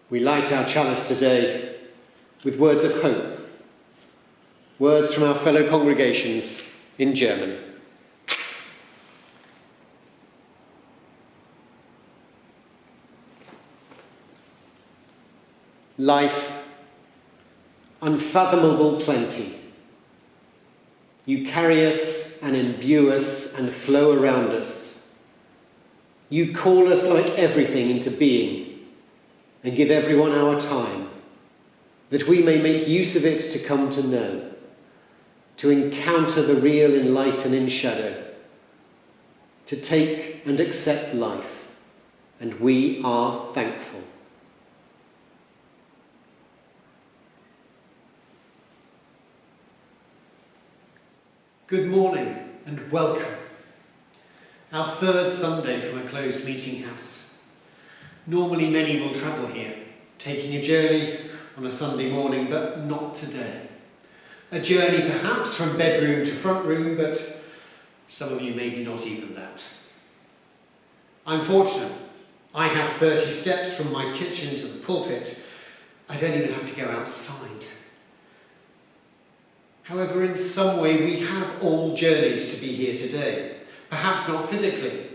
We light our chalice today with words of hope, words from our fellow congregations in Germany. Life, unfathomable plenty. You carry us and imbue us and flow around us. You call us like everything into being and give everyone our time, that we may make use of it to come to know, to encounter the real in light and in shadow, to take and accept life, and we are thankful. Good morning and welcome. Our third Sunday from a closed meeting house. Normally many will travel here, taking a journey on a Sunday morning, but not today. A journey perhaps from bedroom to front room, but some of you maybe not even that. I'm fortunate. I have 30 steps from my kitchen to the pulpit. I don't even have to go outside. However, in some way we have all journeyed to be here today. Perhaps not physically,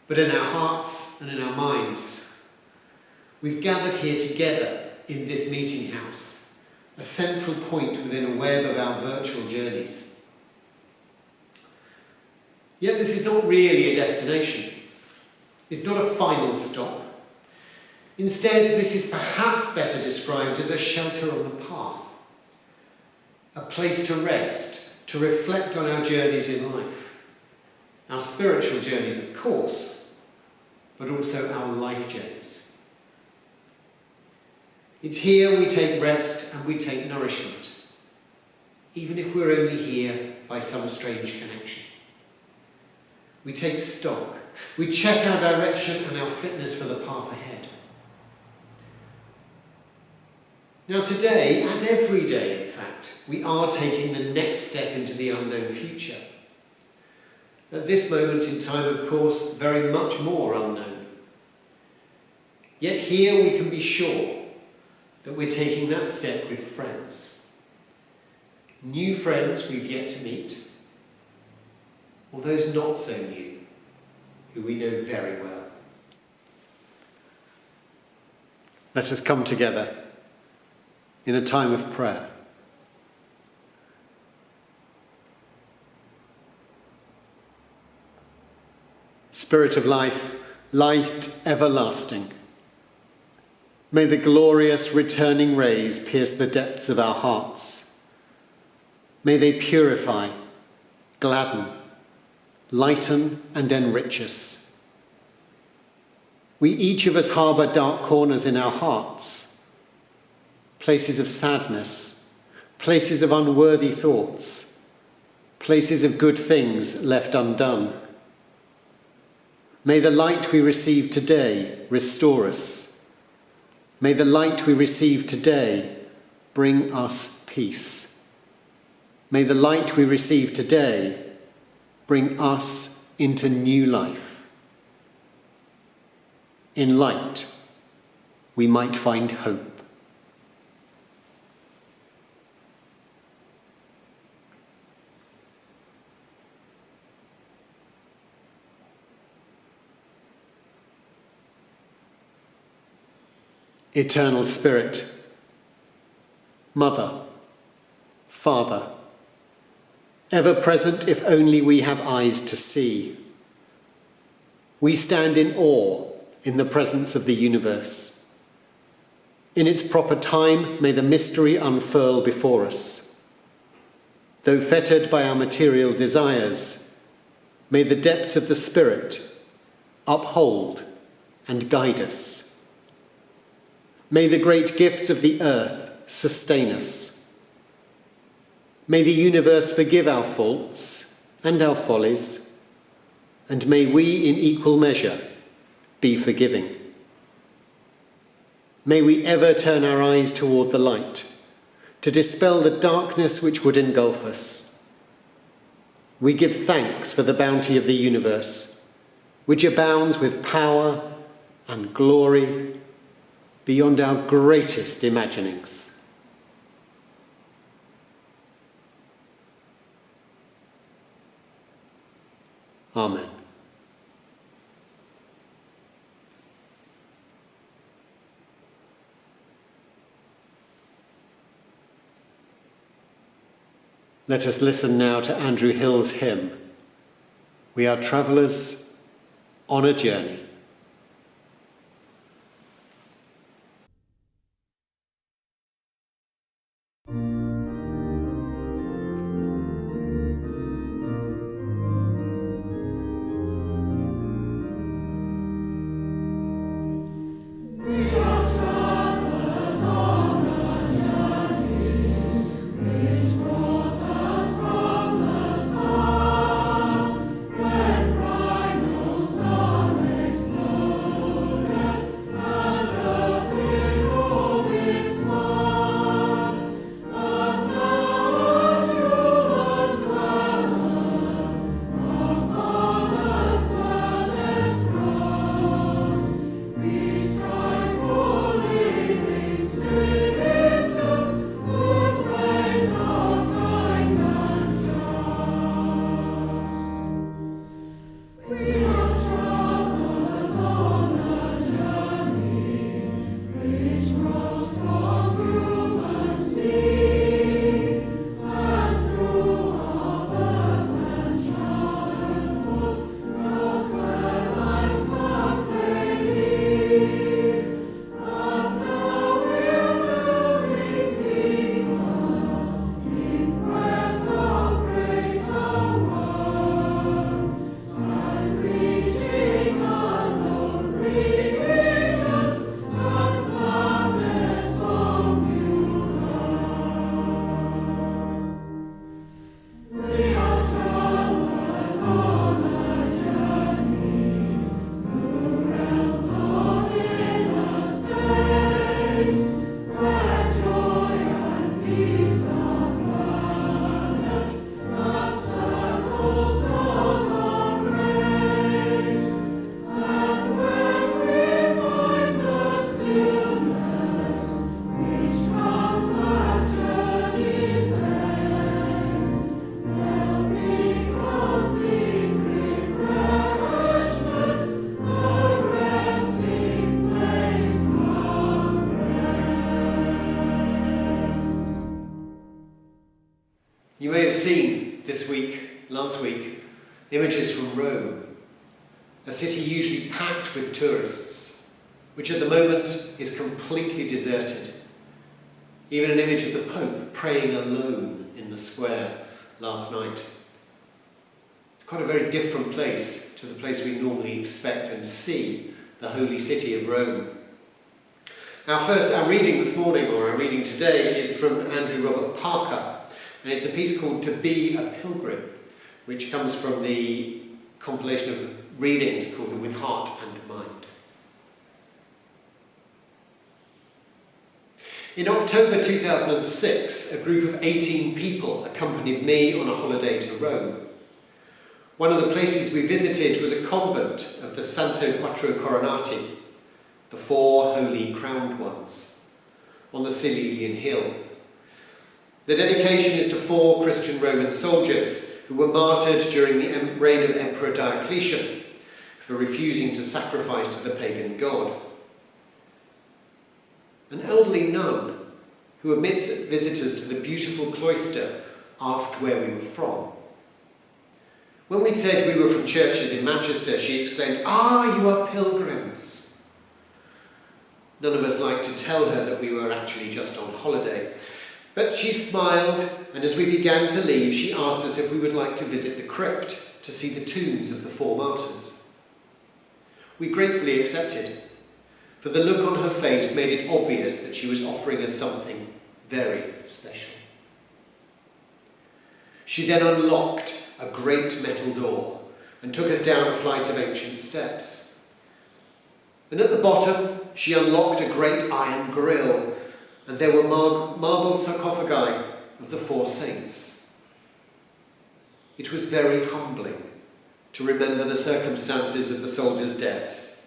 but in our hearts and in our minds. We've gathered here together in this meeting house, a central point within a web of our virtual journeys. Yet this is not really a destination. It's not a final stop. Instead, this is perhaps better described as a shelter on the path, a place to rest, to reflect on our journeys in life, our spiritual journeys, of course, but also our life journeys. It's here we take rest and we take nourishment, even if we're only here by some strange connection. We take stock, we check our direction and our fitness for the path ahead. Now today, as every day in fact, we are taking the next step into the unknown future. At this moment in time, of course, very much more unknown. Yet here we can be sure that we're taking that step with friends. New friends we've yet to meet, or those not so new, who we know very well. Let us come together in a time of prayer. Spirit of life, light everlasting, may the glorious returning rays pierce the depths of our hearts. May they purify, gladden, lighten and enrich us. We each of us harbour dark corners in our hearts, places of sadness, places of unworthy thoughts, places of good things left undone. May the light we receive today restore us. May the light we receive today bring us peace. May the light we receive today bring us into new life. In light, we might find hope. Eternal Spirit, Mother, Father, ever present if only we have eyes to see. We stand in awe in the presence of the universe. In its proper time, may the mystery unfurl before us. Though fettered by our material desires, may the depths of the Spirit uphold and guide us. May the great gifts of the earth sustain us. May the universe forgive our faults and our follies, and may we in equal measure be forgiving. May we ever turn our eyes toward the light, to dispel the darkness which would engulf us. We give thanks for the bounty of the universe, which abounds with power and glory beyond our greatest imaginings. Amen. Let us listen now to Andrew Hill's hymn, "We are travellers on a journey." You may have seen last week, images from Rome, a city usually packed with tourists, which at the moment is completely deserted. Even an image of the Pope praying alone in the square last night. It's quite a very different place to the place we normally expect and see, the holy city of Rome. Our reading this morning, or our reading today, is from Andrew Robert Parker, and it's a piece called "To Be a Pilgrim," which comes from the compilation of readings called "With Heart and Mind." In October 2006, a group of 18 people accompanied me on a holiday to Rome. One of the places we visited was a convent of the Santo Quattro Coronati, the four holy crowned ones, on the Cilician hill. The dedication is to 4 Christian Roman soldiers who were martyred during the reign of Emperor Diocletian for refusing to sacrifice to the pagan god. An elderly nun, who admits visitors to the beautiful cloister, asked where we were from. When we said we were from churches in Manchester, she exclaimed, "Ah, you are pilgrims." None of us liked to tell her that we were actually just on holiday, but she smiled, and as we began to leave, she asked us if we would like to visit the crypt to see the tombs of the 4 martyrs. We gratefully accepted, for the look on her face made it obvious that she was offering us something very special. She then unlocked a great metal door and took us down a flight of ancient steps. And at the bottom, she unlocked a great iron grille, and there were marble sarcophagi of the 4 saints. It was very humbling to remember the circumstances of the soldiers' deaths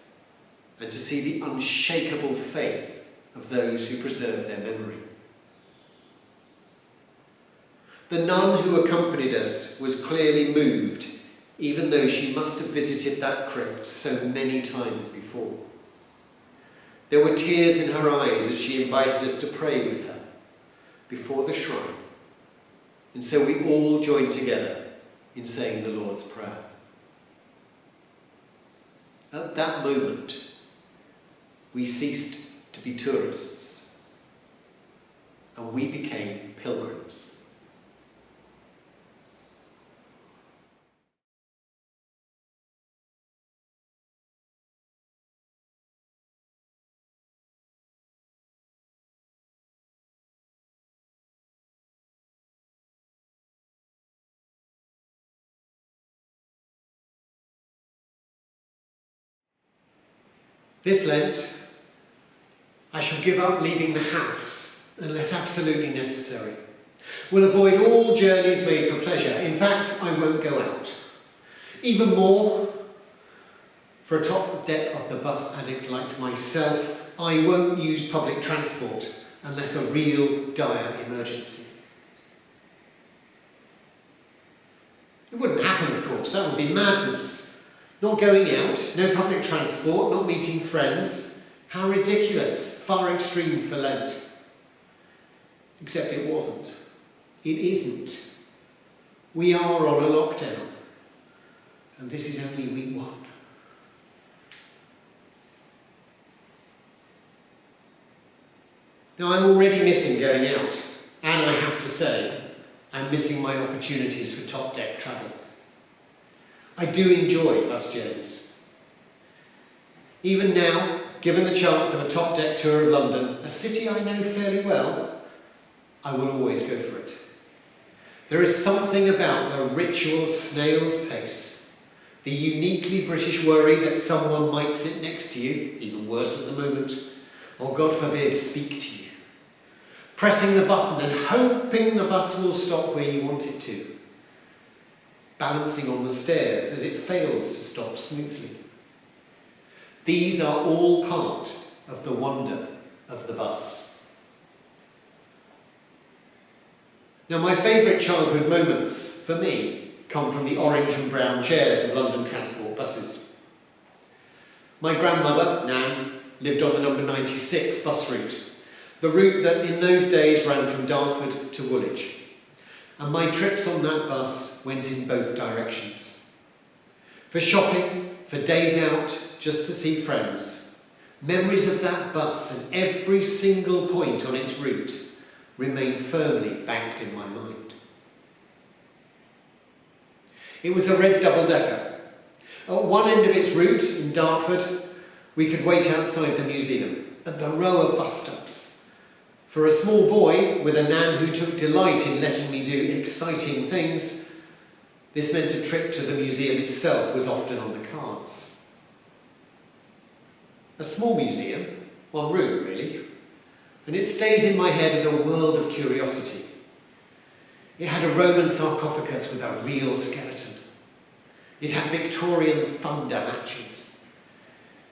and to see the unshakable faith of those who preserve their memory. The nun who accompanied us was clearly moved, even though she must have visited that crypt so many times before. There were tears in her eyes as she invited us to pray with her before the shrine, and so we all joined together in saying the Lord's Prayer. At that moment, we ceased to be tourists, and we became pilgrims. This Lent, I shall give up leaving the house unless absolutely necessary. Will avoid all journeys made for pleasure. In fact, I won't go out. Even more, for a top deck of the bus addict like myself, I won't use public transport unless a real dire emergency. It wouldn't happen, of course. That would be madness. Not going out, no public transport, not meeting friends. How ridiculous, far extreme for Lent. Except it wasn't. It isn't. We are on a lockdown, and this is only week 1. Now, I'm already missing going out, and I have to say, I'm missing my opportunities for top deck travel. I do enjoy bus journeys. Even now, given the chance of a top deck tour of London, a city I know fairly well, I will always go for it. There is something about the ritual snail's pace, the uniquely British worry that someone might sit next to you, even worse at the moment, or God forbid, speak to you. Pressing the button and hoping the bus will stop where you want it to. Balancing on the stairs as it fails to stop smoothly. These are all part of the wonder of the bus. Now, my favourite childhood moments, for me, come from the orange and brown chairs of London transport buses. My grandmother, Nan, lived on the number 96 bus route, the route that in those days ran from Dartford to Woolwich. And my trips on that bus went in both directions. For shopping, for days out, just to see friends, memories of that bus and every single point on its route remain firmly banked in my mind. It was a red double-decker. At one end of its route, in Dartford, we could wait outside the museum, at the row of bus stops. For a small boy with a nan who took delight in letting me do exciting things, this meant a trip to the museum itself was often on the cards. A small museum, one room really, and it stays in my head as a world of curiosity. It had a Roman sarcophagus with a real skeleton. It had Victorian thunder matches.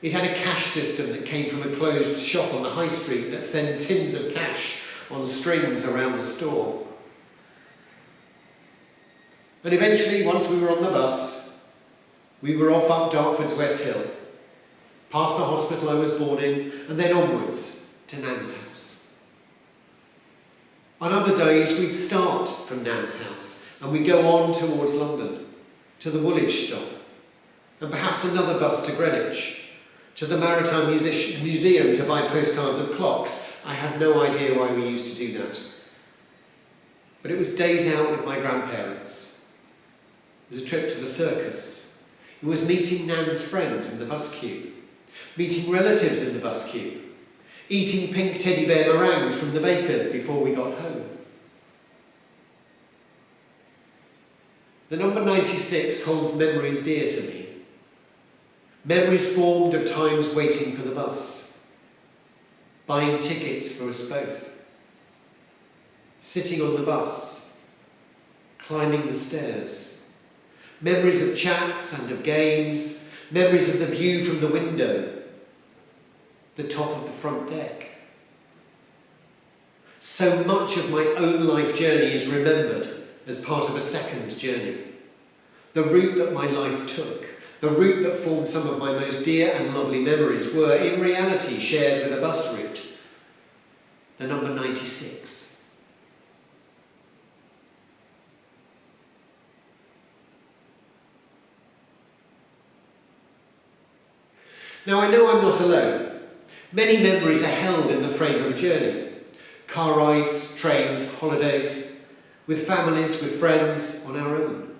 It had a cash system that came from a closed shop on the high street that sent tins of cash on strings around the store. And eventually, once we were on the bus, we were off up Dartford's West Hill, past the hospital I was born in, and then onwards to Nan's house. On other days, we'd start from Nan's house, and we'd go on towards London, to the Woolwich stop, and perhaps another bus to Greenwich, to the Maritime Museum to buy postcards of clocks. I have no idea why we used to do that. But it was days out with my grandparents. It was a trip to the circus. It was meeting Nan's friends in the bus queue, meeting relatives in the bus queue, eating pink teddy bear meringues from the baker's before we got home. The number 96 holds memories dear to me. Memories formed of times waiting for the bus, buying tickets for us both, sitting on the bus, climbing the stairs, memories of chats and of games, memories of the view from the window, the top of the front deck, So much of my own life journey is remembered as part of a second journey. The route that my life took, the route that formed some of my most dear and lovely memories were in reality shared with a bus route, the number 96. Now I know I'm not alone. Many memories are held in the frame of a journey. Car rides, trains, holidays, with families, with friends, on our own.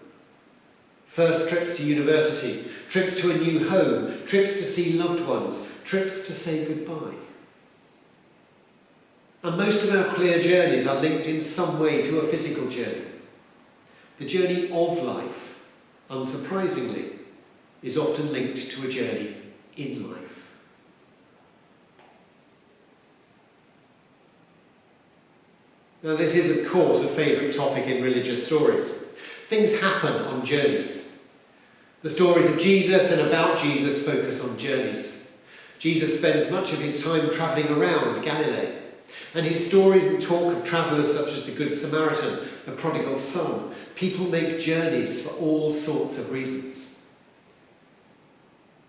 First trips to university, trips to a new home, trips to see loved ones, trips to say goodbye. And most of our clear journeys are linked in some way to a physical journey. The journey of life, unsurprisingly, is often linked to a journey in life. Now this is of course a favourite topic in religious stories. Things happen on journeys. The stories of Jesus and about Jesus focus on journeys. Jesus spends much of his time travelling around Galilee, and his stories and talk of travellers such as the Good Samaritan, the prodigal son. People make journeys for all sorts of reasons.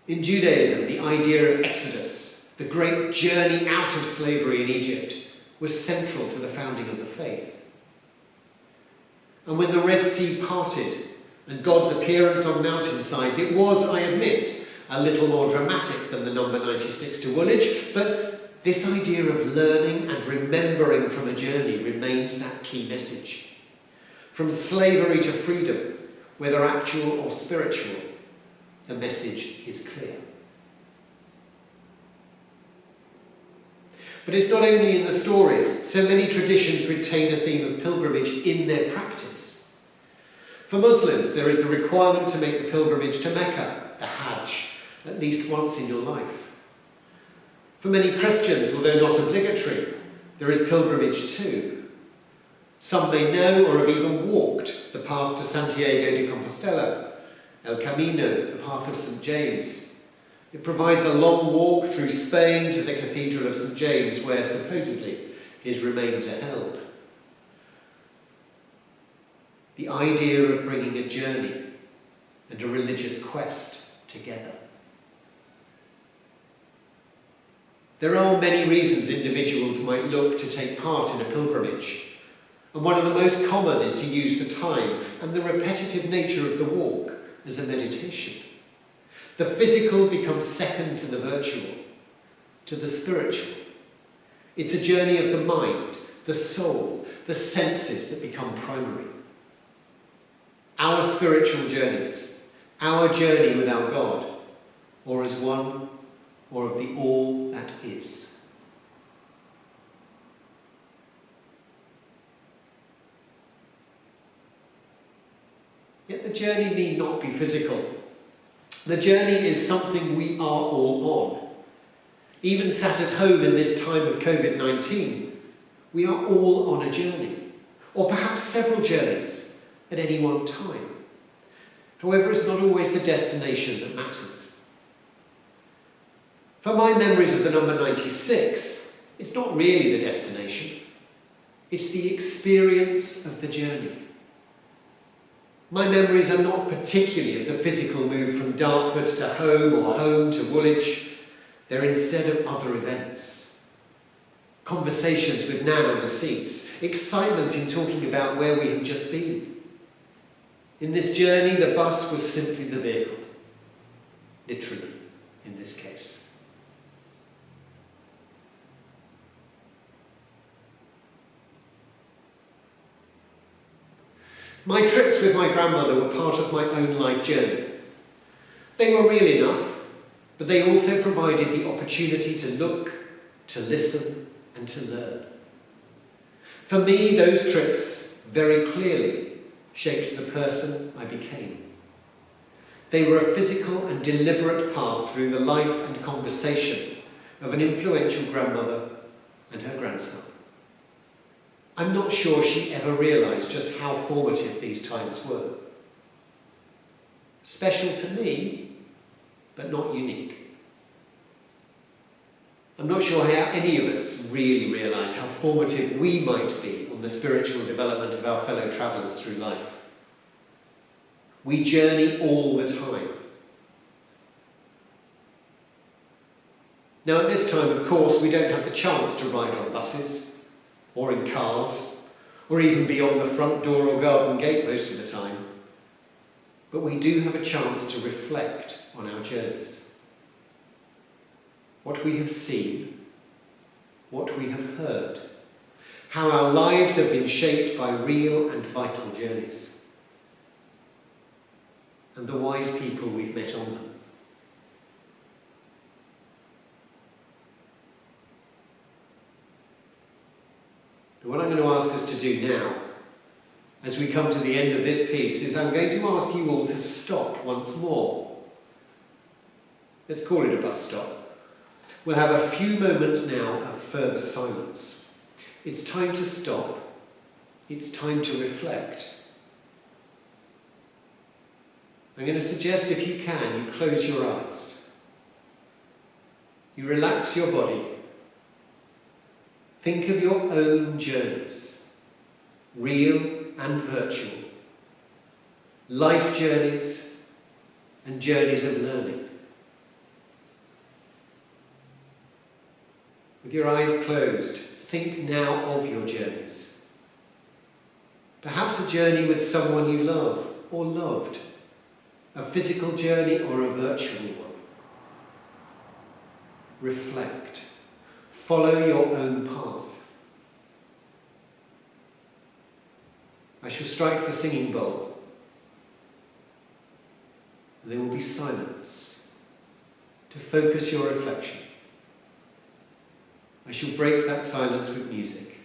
In Judaism, the idea of Exodus, the great journey out of slavery in Egypt, was central to the founding of the faith. And when the Red Sea parted and God's appearance on mountainsides, it was, I admit, a little more dramatic than the number 96 to Woolwich, but this idea of learning and remembering from a journey remains that key message. From slavery to freedom, whether actual or spiritual, the message is clear. But it's not only in the stories. So many traditions retain a theme of pilgrimage in their practice. For Muslims, there is the requirement to make the pilgrimage to Mecca, the Hajj, at least once in your life. For many Christians, although not obligatory, there is pilgrimage too. Some may know or have even walked the path to Santiago de Compostela, El Camino, the path of St. James. It provides a long walk through Spain to the Cathedral of St. James, where supposedly his remains are held. The idea of bringing a journey and a religious quest together. There are many reasons individuals might look to take part in a pilgrimage, and one of the most common is to use the time and the repetitive nature of the walk as a meditation. The physical becomes second to the virtual, to the spiritual. It's a journey of the mind, the soul, the senses that become primary. Our spiritual journeys, our journey with our God, or as one, or of the all that is. Yet the journey need not be physical. The journey is something we are all on. Even sat at home in this time of COVID-19, we are all on a journey, or perhaps several journeys at any one time. However, it's not always the destination that matters. For my memories of the number 96, it's not really the destination. It's the experience of the journey. My memories are not particularly of the physical move from Dartford to home or home to Woolwich. They're instead of other events. Conversations with Nan on the seats, excitement in talking about where we have just been. In this journey, the bus was simply the vehicle, literally in this case. My trips with my grandmother were part of my own life journey. They were real enough, but they also provided the opportunity to look, to listen, and to learn. For me, those trips very clearly shaped the person I became. They were a physical and deliberate path through the life and conversation of an influential grandmother and her grandson. I'm not sure she ever realised just how formative these times were. Special to me, but not unique. I'm not sure how any of us really realise how formative we might be on the spiritual development of our fellow travellers through life. We journey all the time. Now at this time, of course, we don't have the chance to ride on buses, or in cars, or even beyond the front door or garden gate most of the time. But we do have a chance to reflect on our journeys. What we have seen, what we have heard, how our lives have been shaped by real and vital journeys, and the wise people we've met on them. And what I'm going to ask us to do now, as we come to the end of this piece, is I'm going to ask you all to stop once more. Let's call it a bus stop. We'll have a few moments now of further silence. It's time to stop. It's time to reflect. I'm going to suggest, if you can, you close your eyes. You relax your body. Think of your own journeys, real and virtual, life journeys and journeys of learning. With your eyes closed, think now of your journeys. Perhaps a journey with someone you love or loved, a physical journey or a virtual one. Reflect. Follow your own path. I shall strike the singing bowl, and there will be silence to focus your reflection. I shall break that silence with music.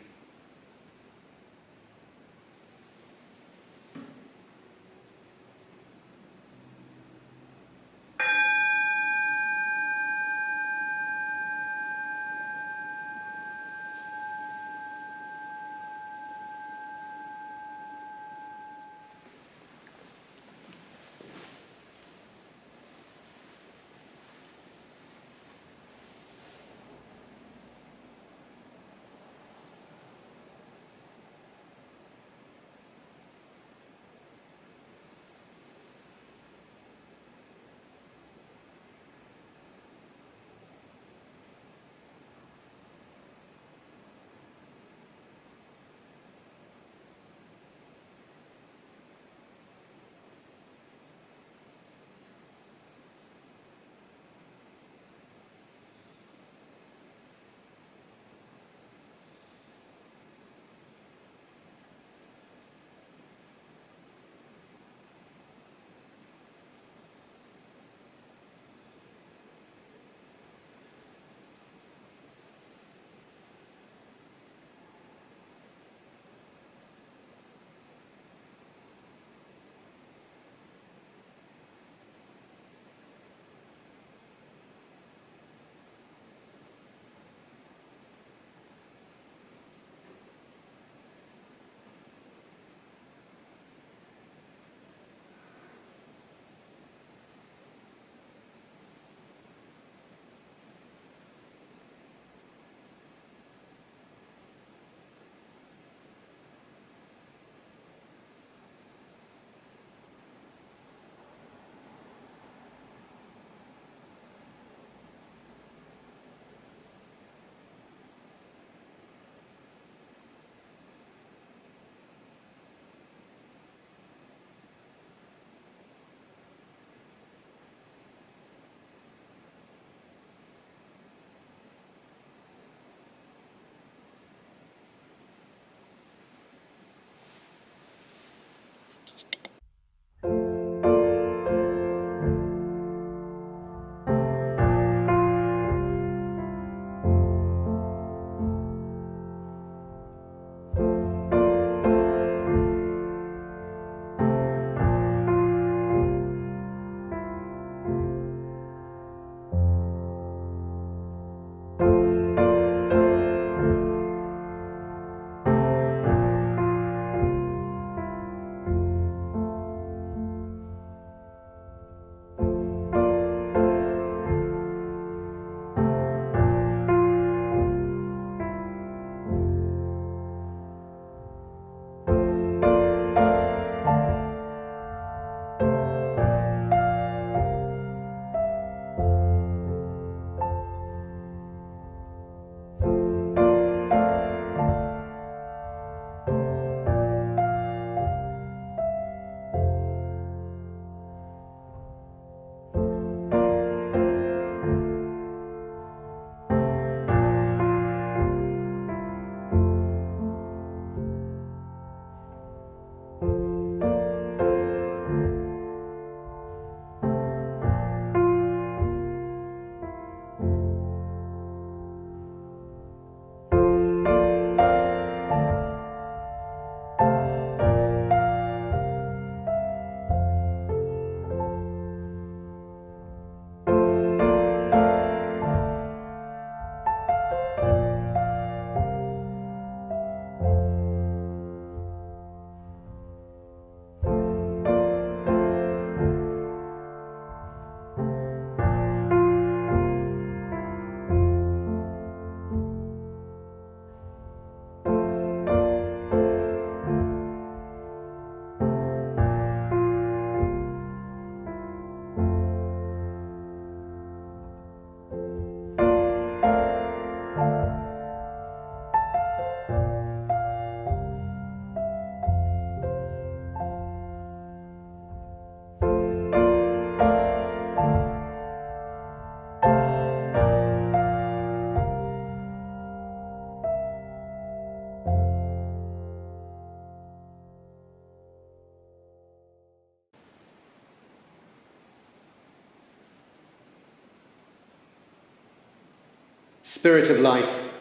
Spirit of life,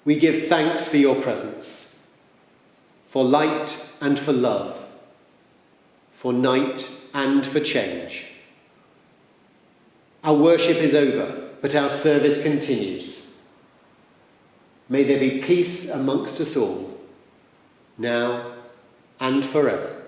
we give thanks for your presence, for light and for love, for night and for change. Our worship is over, but our service continues. May there be peace amongst us all, now and forever.